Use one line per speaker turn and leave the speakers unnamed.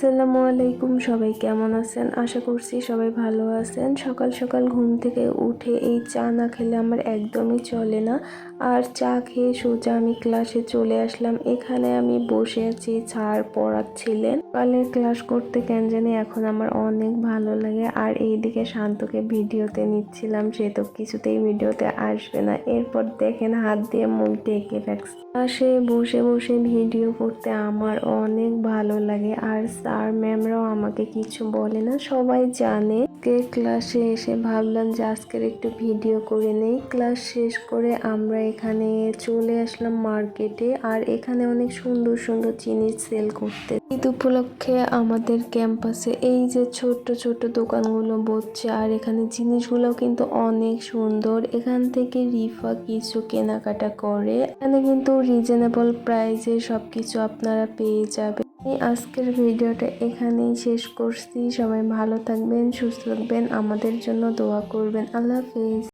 আসসালামু আলাইকুম, সবাই কেমন আছেন? আশা করছি সবাই ভালো আছেন। সকাল সকাল ঘুম থেকে উঠে এই চা না খেলে আমার একদমই চলে না। আর চা খেয়ে সোজা আমি ক্লাসে চলে আসলাম। এখানে আমি বসে আছি, স্যার পড়াচ্ছিলেন। সকালের ক্লাস করতে কেন জানি এখন আমার অনেক ভালো লাগে। আর এইদিকে শান্তকে ভিডিওতে নিচ্ছিলাম, সে তো কিছুতেই ভিডিওতে আসবে না। এরপর দেখেন হাত দিয়ে মুখ ঢেকে রাখছে। ক্লাসে বসে বসে ভিডিও করতে আমার অনেক ভালো লাগে। আর স্যার ম্যামরাও আমাকে কিছু বলে না, সবাই জানে। ক্লাসে এসে ভাবলাম যে আজকের একটু ভিডিও করে নেই। ক্লাস শেষ করে আমরা এখানে চলে আসলাম মার্কেটে। আর এখানে অনেক সুন্দর সুন্দর জিনিস সেল করতে। ঈদ উপলক্ষে আমাদের ক্যাম্পাসে এই যে ছোট ছোট দোকানগুলো বসছে। আর এখানে জিনিসগুলো কিন্তু অনেক সুন্দর। এখান থেকে রিফা কিছু কেনাকাটা করে। এখানে কিন্তু রিজনেবল প্রাইসে সবকিছু আপনারা পেয়ে যাবেন। আজকের ভিডিওটা এখানেই শেষ করছি। সবাই ভালো থাকবেন, সুস্থ থাকবেন, আমাদের জন্য দোয়া করবেন। আল্লাহ হাফেজ।